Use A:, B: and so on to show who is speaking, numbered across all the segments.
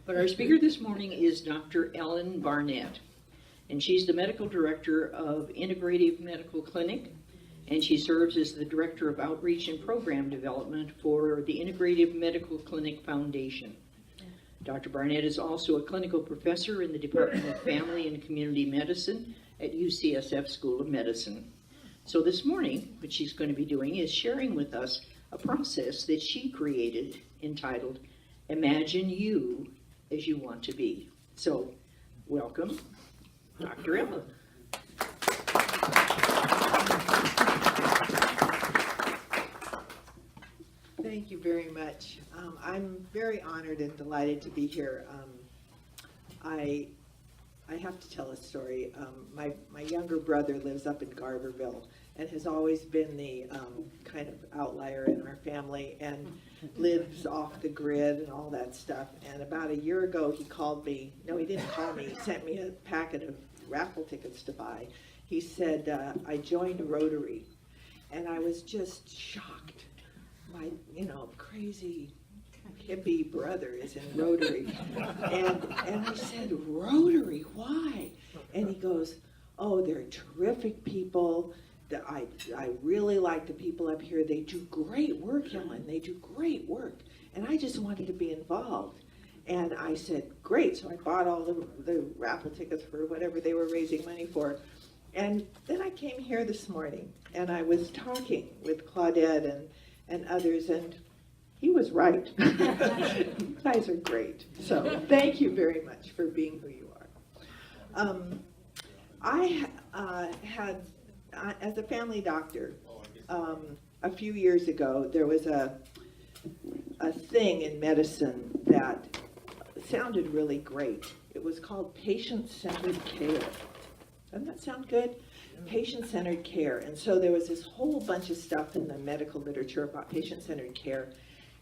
A: But our speaker this morning is Dr. Ellen Barnett, and she's the medical director of Integrative Medical Clinic, and she serves as the director of outreach and program development for the Integrative Medical Clinic Foundation. Dr. Barnett is also a clinical professor in the Department of Family and Community Medicine at UCSF School of Medicine. So this morning, what she's going to be doing is sharing with us a process that she created entitled Imagine You as You Want to Be. So, welcome, Dr. Ellen.
B: Thank you very much. I'm very honored and delighted to be here. I have to tell a story. My younger brother lives up in Garberville and has always been the kind of outlier in our family and lives off the grid and all that stuff. And about a year ago, he called me. No, he didn't call me. He sent me a packet of raffle tickets to buy. He said, I joined Rotary. And I was just shocked. My, crazy hippie brother is in Rotary. And I said, Rotary, why? And he goes, oh, they're terrific people. I really like the people up here. They do great work, Ellen. They do great work. And I just wanted to be involved. And I said, great. So I bought all the raffle tickets for whatever they were raising money for. And then I came here this morning, and I was talking with Claudette and others, and he was right. You guys are great. So thank you very much for being who you are. I had, as a family doctor, a few years ago, there was a thing in medicine that sounded really great. It was called patient-centered care. Doesn't that sound good? Patient-centered care. And so there was this whole bunch of stuff in the medical literature about patient-centered care.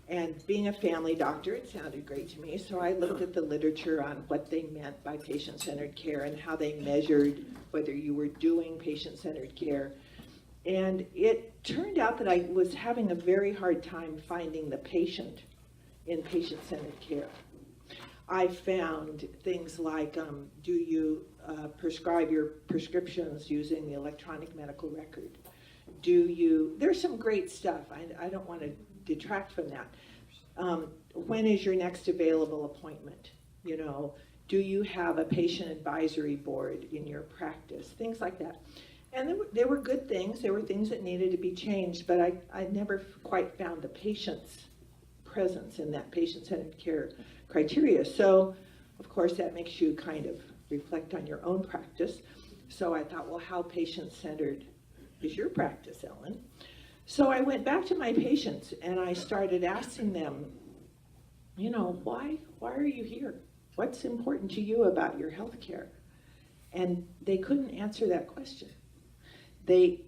B: And being a family doctor, it sounded great to me. So I looked at the literature on what they meant by patient-centered care and how they measured whether you were doing patient-centered care. And it turned out that I was having a very hard time finding the patient in patient-centered care. I found things like, do you prescribe your prescriptions using the electronic medical record? There's some great stuff. I don't want to detract from that. When is your next available appointment? Do you have a patient advisory board in your practice? Things like that. And there were good things. There were things that needed to be changed, but I never quite found the patient's presence in that patient-centered care criteria. So, of course, that makes you kind of reflect on your own practice. So I thought, well, how patient-centered is your practice, Ellen? So I went back to my patients and I started asking them, why are you here? What's important to you about your health care? And they couldn't answer that question.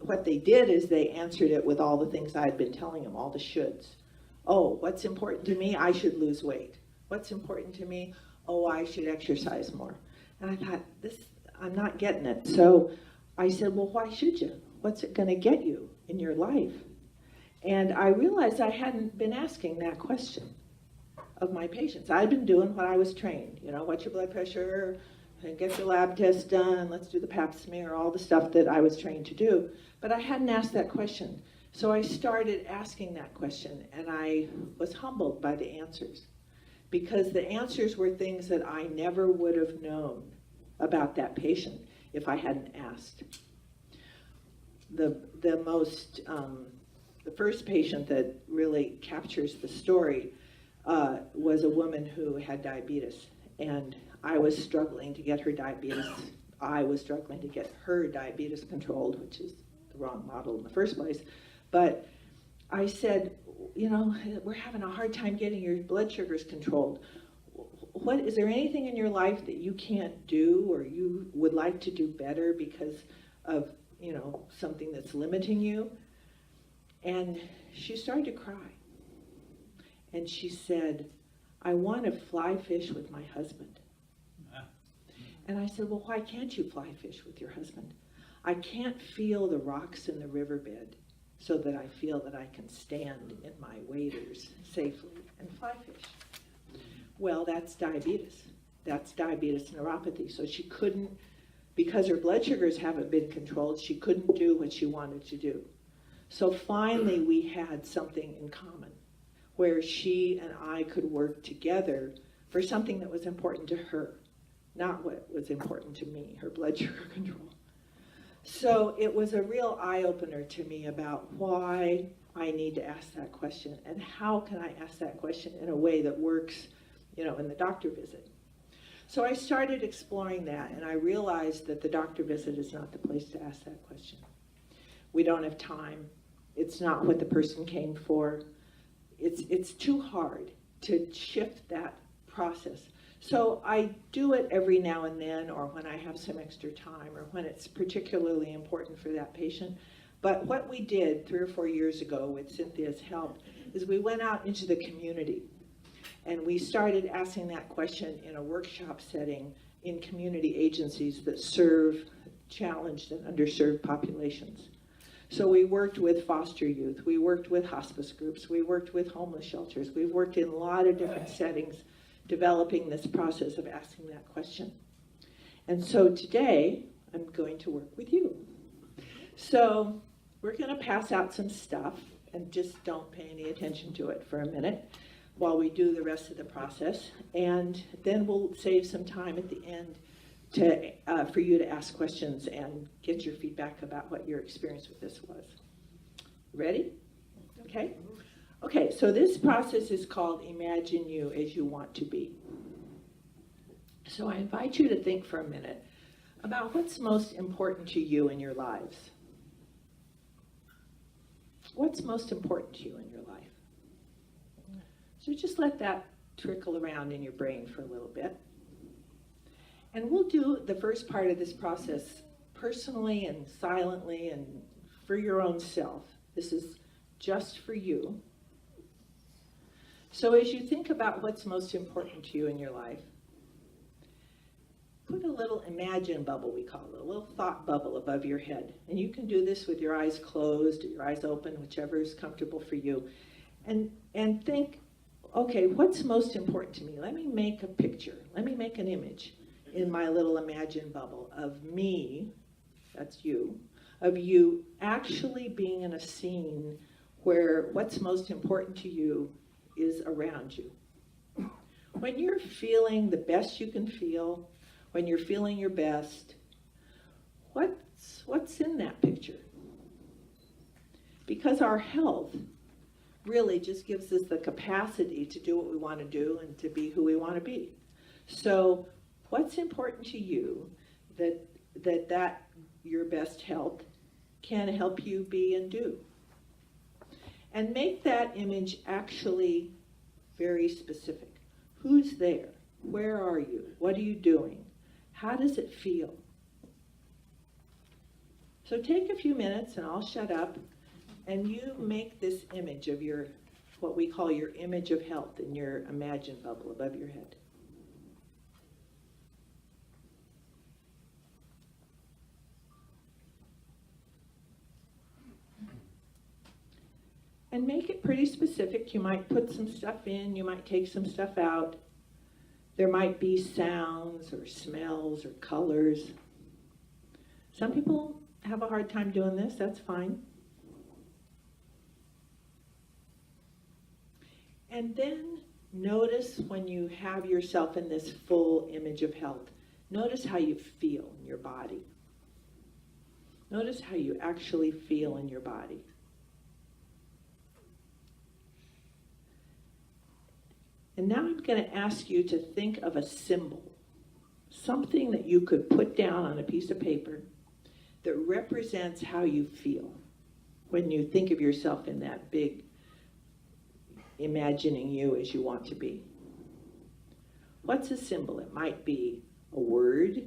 B: What they did is they answered it with all the things I had been telling them, all the shoulds. Oh, what's important to me? I should lose weight. What's important to me? Oh, I should exercise more. And I thought, I'm not getting it. So I said, well, why should you? What's it going to get you in your life? And I realized I hadn't been asking that question of my patients. I'd been doing what I was trained. What's your blood pressure? And get your lab test done. Let's do the pap smear, all the stuff that I was trained to do. But I hadn't asked that question. So I started asking that question, and I was humbled by the answers. Because the answers were things that I never would have known about that patient if I hadn't asked. The first patient that really captures the story was a woman who had diabetes, and I was struggling to get her diabetes. I was struggling to get her diabetes controlled, which is the wrong model in the first place. But I said, we're having a hard time getting your blood sugars controlled. Is there anything in your life that you can't do or you would like to do better because of, something that's limiting you? And she started to cry. And she said, I want to fly fish with my husband. And I said, well, why can't you fly fish with your husband? I can't feel the rocks in the riverbed so that I feel that I can stand in my waders safely and fly fish. Well, that's diabetes. That's diabetes neuropathy. So she couldn't, because her blood sugars haven't been controlled, she couldn't do what she wanted to do. So finally we had something in common where she and I could work together for something that was important to her, not what was important to me, her blood sugar control. So it was a real eye-opener to me about why I need to ask that question and how can I ask that question in a way that works, in the doctor visit. So I started exploring that, and I realized that the doctor visit is not the place to ask that question. We don't have time. It's not what the person came for. It's too hard to shift that process. So I do it every now and then, or when I have some extra time, or when it's particularly important for that patient. But what we did 3 or 4 years ago with Cynthia's help is we went out into the community and we started asking that question in a workshop setting in community agencies that serve challenged and underserved populations. So we worked with foster youth, we worked with hospice groups, we worked with homeless shelters, we worked in a lot of different settings developing this process of asking that question. And so today, I'm going to work with you. So we're going to pass out some stuff, and just don't pay any attention to it for a minute while we do the rest of the process. And then we'll save some time at the end for you to ask questions and get your feedback about what your experience with this was. Ready? Okay? Okay, so this process is called Imagine You as You Want to Be. So I invite you to think for a minute about what's most important to you in your lives. What's most important to you in your life? So just let that trickle around in your brain for a little bit. And we'll do the first part of this process personally and silently and for your own self. This is just for you. So as you think about what's most important to you in your life, put a little imagine bubble, we call it, a little thought bubble above your head. And you can do this with your eyes closed or your eyes open, whichever is comfortable for you. And think, okay, what's most important to me? Let me make a picture. Let me make an image in my little imagine bubble of me, that's you, of you actually being in a scene where what's most important to you is around you. When you're feeling the best you can feel, when you're feeling your best, what's in that picture? Because our health really just gives us the capacity to do what we want to do and to be who we want to be. So what's important to you that your best health can help you be and do? And make that image actually very specific. Who's there? Where are you? What are you doing? How does it feel? So take a few minutes and I'll shut up and you make this image of your, what we call your image of health in your imagine bubble above your head. And make it pretty specific. You might put some stuff in, you might take some stuff out. There might be sounds or smells or colors. Some people have a hard time doing this, that's fine. And then notice when you have yourself in this full image of health, notice how you feel in your body. Notice how you actually feel in your body. And now I'm going to ask you to think of a symbol, something that you could put down on a piece of paper that represents how you feel when you think of yourself in that big, imagining you as you want to be. What's a symbol? It might be a word,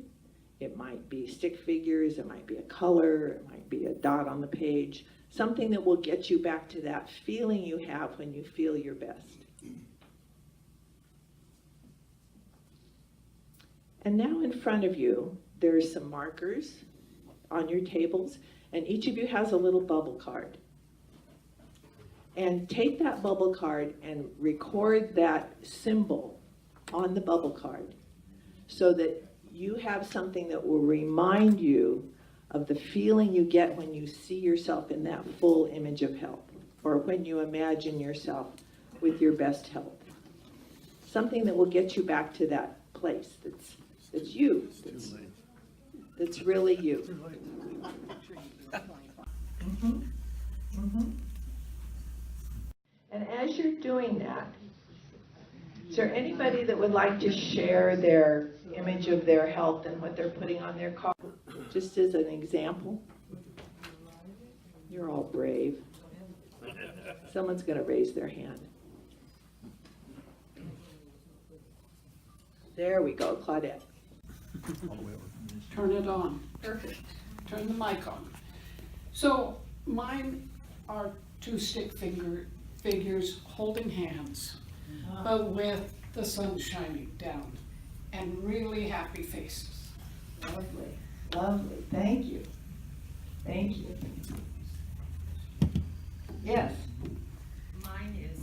B: it might be stick figures, it might be a color, it might be a dot on the page, something that will get you back to that feeling you have when you feel your best. And now in front of you, there's some markers on your tables, and each of you has a little bubble card. And take that bubble card and record that symbol on the bubble card so that you have something that will remind you of the feeling you get when you see yourself in that full image of health, or when you imagine yourself with your best health. Something that will get you back to that place that's you, that's really you. And as you're doing that, is there anybody that would like to share their image of their health and what they're putting on their card? Just as an example. You're all brave. Someone's going to raise their hand. There we go, Claudette.
C: Turn it on. Perfect. Turn the mic on. So mine are two stick figures holding hands, but with the sun shining down, and really happy faces.
B: Lovely, lovely. Thank you. Thank you. Yes.
D: Mine is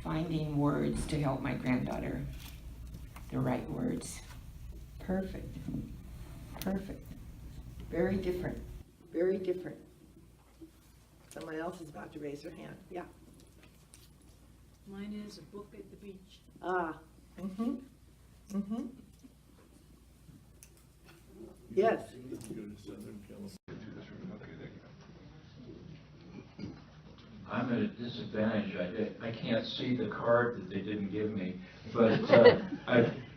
D: finding words to help my granddaughter. The right words.
B: Perfect. Perfect. Very different. Very different. Someone else is about to raise their hand. Yeah.
E: Mine is a book at the beach.
B: Ah. Mm-hmm. Mm-hmm. Yes.
F: I'm at a disadvantage. I can't see the card that they didn't give me, but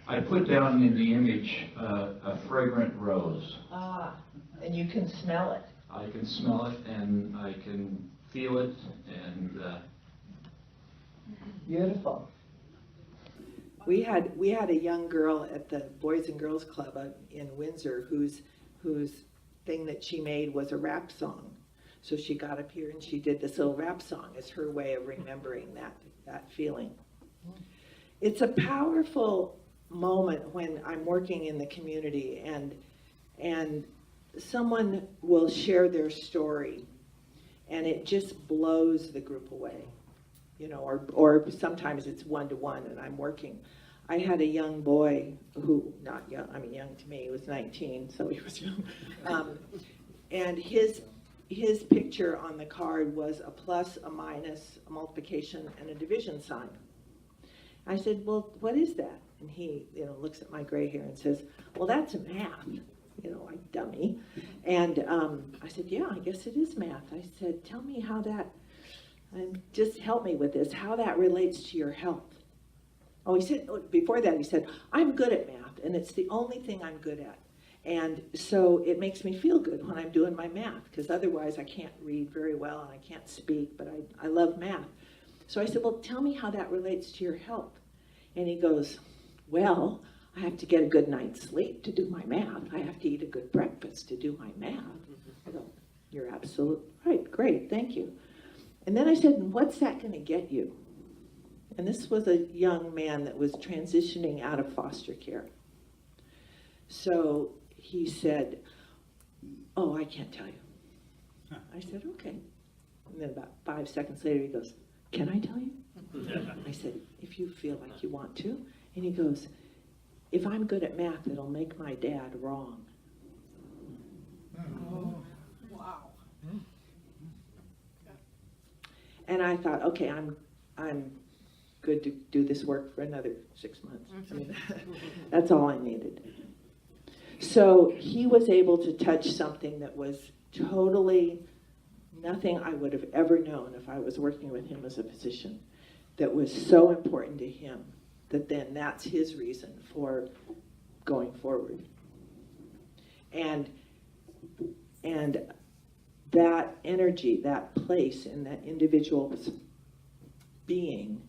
F: I put down in the image a fragrant rose.
B: Ah. And you can smell it.
F: I can smell it and I can feel it, and
B: Beautiful. We had a young girl at the Boys and Girls Club in Windsor whose thing that she made was a rap song. So she got up here and she did this little rap song as her way of remembering that feeling. It's a powerful moment when I'm working in the community and someone will share their story and it just blows the group away. You know, or sometimes it's one-to-one and I'm working. I had a young boy who, not young, I mean young to me, he was 19, so he was young. And his picture on the card was a plus, a minus, a multiplication, and a division sign. I said, well, what is that? And he, looks at my gray hair and says, well, that's math. I dummy. And I said, yeah, I guess it is math. I said, tell me how that, just help me with this, how that relates to your health. Oh, he said, before that, he said, I'm good at math, and it's the only thing I'm good at. And so it makes me feel good when I'm doing my math, because otherwise I can't read very well and I can't speak, but I love math. So I said, well, tell me how that relates to your health. And he goes, well, I have to get a good night's sleep to do my math. I have to eat a good breakfast to do my math. I go, you're absolutely right. Great, thank you. And then I said, and what's that going to get you? And this was a young man that was transitioning out of foster care. So he said, oh, I can't tell you. I said, okay. And then about 5 seconds later, he goes, can I tell you? I said, if you feel like you want to. And he goes, if I'm good at math, it'll make my dad wrong.
C: Oh, wow.
B: And I thought, okay, I'm good to do this work for another 6 months. I mean, that's all I needed. So he was able to touch something that was totally nothing I would have ever known if I was working with him as a physician, that was so important to him that then that's his reason for going forward. And that energy, that place in that individual's being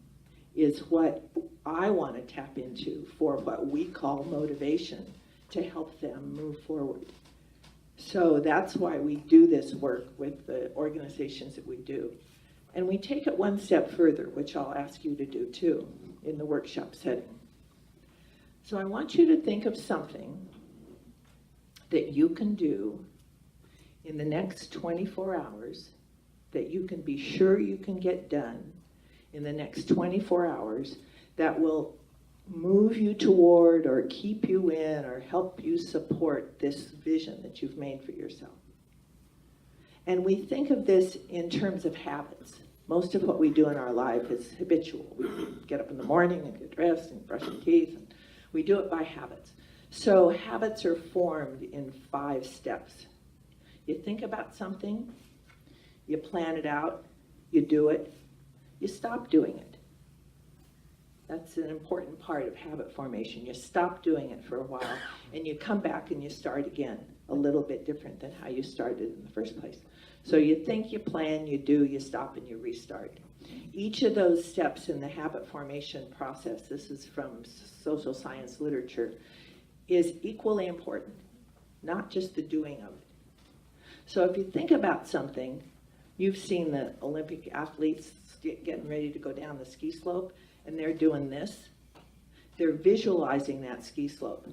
B: is what I want to tap into for what we call motivation to help them move forward. So that's why we do this work with the organizations that we do. And we take it one step further, which I'll ask you to do too in the workshop setting. So I want you to think of something that you can do in the next 24 hours that you can be sure you can get done in the next 24 hours that will move you toward or keep you in or help you support this vision that you've made for yourself. And we think of this in terms of habits. Most of what we do in our life is habitual. We get up in the morning and get dressed and brush our teeth, and we do it by habits. So habits are formed in 5 steps. You think about something, you plan it out, you do it, you stop doing it. That's an important part of habit formation. You stop doing it for a while, and you come back and you start again, a little bit different than how you started in the first place. So you think, you plan, you do, you stop, and you restart. Each of those steps in the habit formation process, this is from social science literature, is equally important, not just the doing of it. So if you think about something, you've seen the Olympic athletes getting ready to go down the ski slope, and they're doing this. They're visualizing that ski slope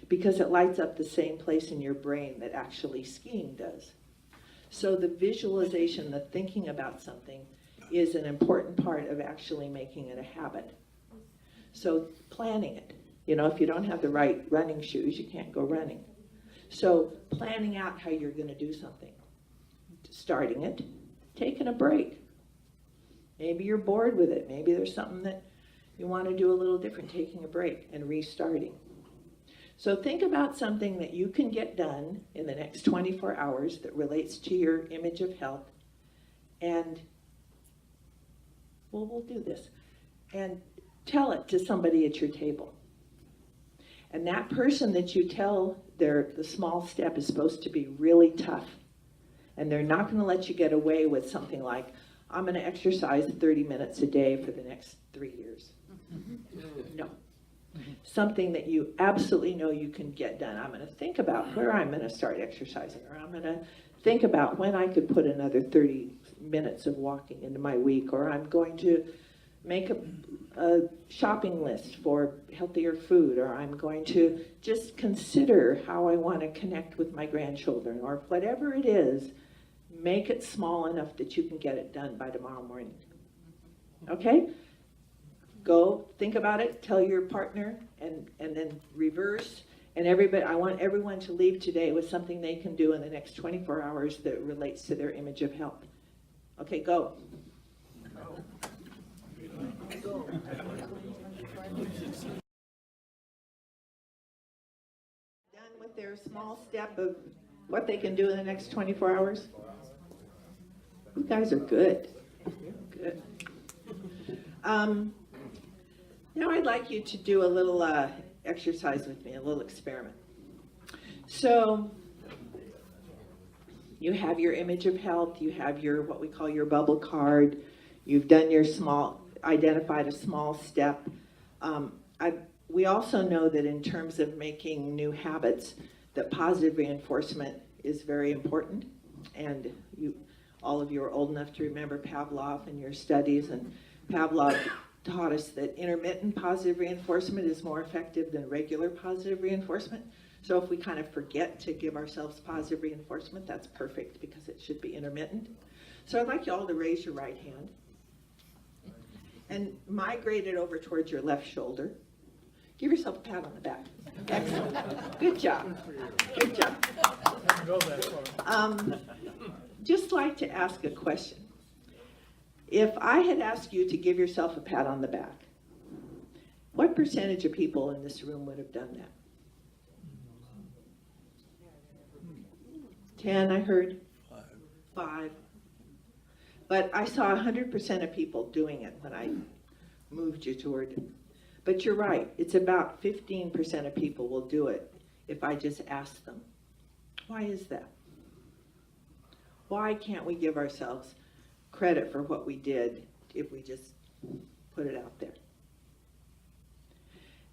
B: because it lights up the same place in your brain that actually skiing does. So the visualization, the thinking about something, is an important part of actually making it a habit. So planning it. You know, if you don't have the right running shoes, you can't go running. So planning out how you're going to do something. Starting it, taking a break. Maybe you're bored with it. Maybe there's something that you want to do a little different, taking a break and restarting. So think about something that you can get done in the next 24 hours that relates to your image of health. And, well, we'll do this. And tell it to somebody at your table. And that person that you tell the small step is supposed to be really tough. And they're not going to let you get away with something like, I'm going to exercise 30 minutes a day for the next 3 years. No. Something that you absolutely know you can get done. I'm going to think about where I'm going to start exercising, or I'm going to think about when I could put another 30 minutes of walking into my week, or I'm going to make a shopping list for healthier food, or I'm going to just consider how I want to connect with my grandchildren, or whatever it is. Make it small enough that you can get it done by tomorrow morning. Okay? Go, think about it, tell your partner, and then reverse. And everybody, I want everyone to leave today with something they can do in the next 24 hours that relates to their image of health. Okay, go. Go. Done with their small step of what they can do in the next 24 hours? You guys are good. Good. Now I'd like you to do a little exercise with me, a little experiment. So you have your image of health, you have your what we call your bubble card, you've done your identified a small step. We also know that in terms of making new habits, that positive reinforcement is very important. And all of you are old enough to remember Pavlov and your studies, and Pavlov taught us that intermittent positive reinforcement is more effective than regular positive reinforcement. So if we kind of forget to give ourselves positive reinforcement, that's perfect because it should be intermittent. So I'd like you all to raise your right hand and migrate it over towards your left shoulder. Give yourself a pat on the back. Excellent. Good job. Good job. Just like to ask a question. If I had asked you to give yourself a pat on the back, what percentage of people in this room would have done that? 10, I heard. 5. But I saw 100% of people doing it when I moved you toward it. But you're right, it's about 15% of people will do it if I just ask them. Why is that? Why can't we give ourselves credit for what we did if we just put it out there?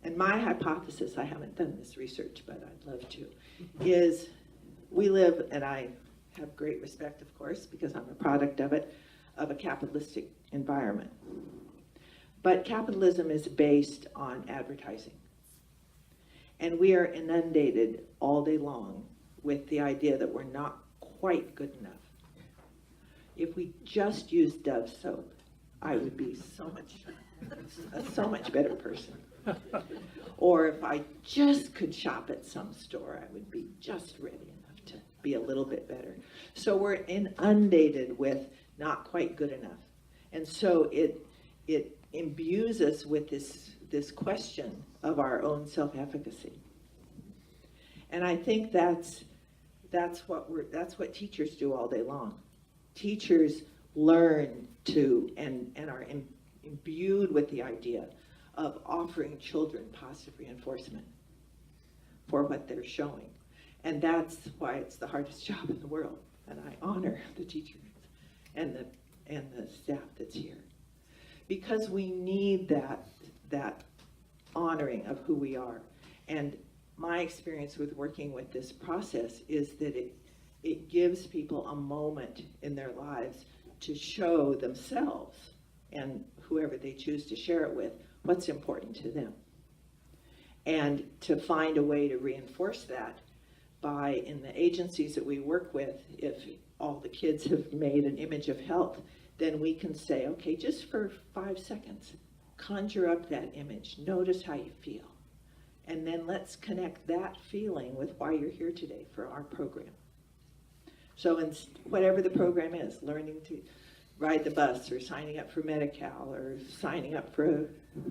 B: And my hypothesis, I haven't done this research, but I'd love to, is we live, and I have great respect, of course, because I'm a product of it, of a capitalistic environment. But capitalism is based on advertising. And we are inundated all day long with the idea that we're not quite good enough. If we just used Dove soap, I would be so much a so much better person. Or if I just could shop at some store, I would be just ready enough to be a little bit better. So we're inundated with not quite good enough. And so it imbues us with this question of our own self-efficacy. And I think that's what teachers do all day long. Teachers learn to and are imbued with the idea of offering children positive reinforcement for what they're showing. And that's why it's the hardest job in the world. And I honor the teachers and the staff that's here. Because we need that honoring of who we are. And my experience with working with this process is that it gives people a moment in their lives to show themselves and whoever they choose to share it with what's important to them. And to find a way to reinforce that by, in the agencies that we work with, if all the kids have made an image of health, then we can say, okay, just for 5 seconds, conjure up that image, notice how you feel. And then let's connect that feeling with why you're here today for our program. So in whatever the program is, learning to ride the bus or signing up for Medi-Cal or signing up for a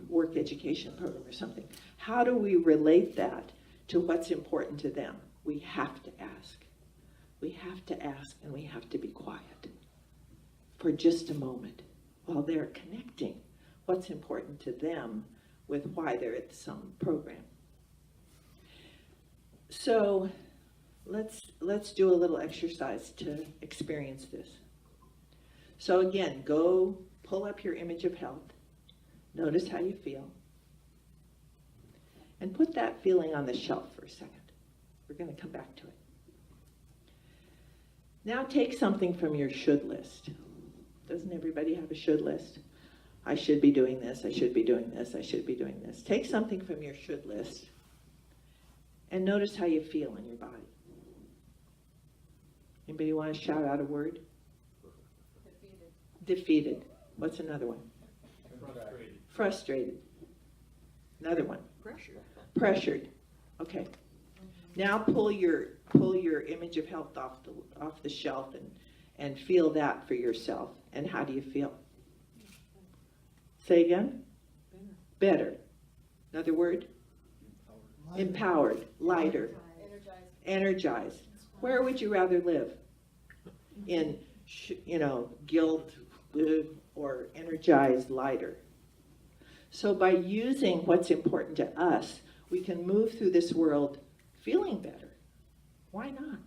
B: work education program or something, how do we relate that to what's important to them? We have to ask. We have to ask, and we have to be quiet for just a moment while they're connecting what's important to them with why they're at some program. So let's do a little exercise to experience this. So again, go pull up your image of health. Notice how you feel. And put that feeling on the shelf for a second. We're going to come back to it. Now take something from your should list. Doesn't everybody have a should list? I should be doing this, I should be doing this, I should be doing this. Take something from your should list and notice how you feel in your body. Anybody want to shout out a word? Defeated. What's another one? Frustrated. Another one. Pressured. Okay. Now pull your image of health off the shelf and feel that for yourself. And how do you feel? Say again? Better. Another word? Empowered. Lighter. Energized. Where would you rather live? In, guilt or energized, lighter. So by using what's important to us, we can move through this world feeling better. Why not?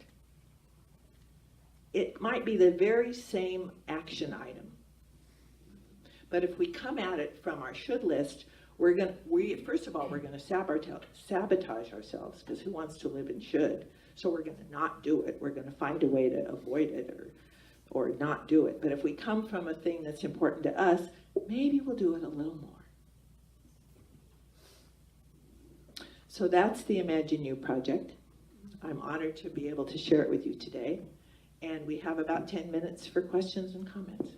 B: It might be the very same action item. But if we come at it from our should list, first of all, we're going to sabotage ourselves, because who wants to live in should? So we're going to not do it. We're going to find a way to avoid it or not do it. But if we come from a thing that's important to us, maybe we'll do it a little more. So that's the Imagine You project. I'm honored to be able to share it with you today. And we have about 10 minutes for questions and comments.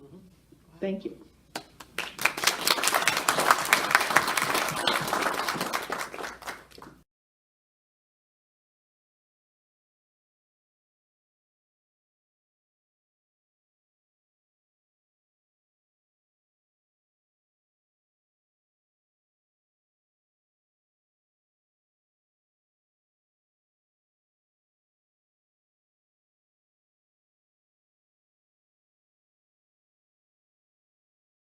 B: Thank you.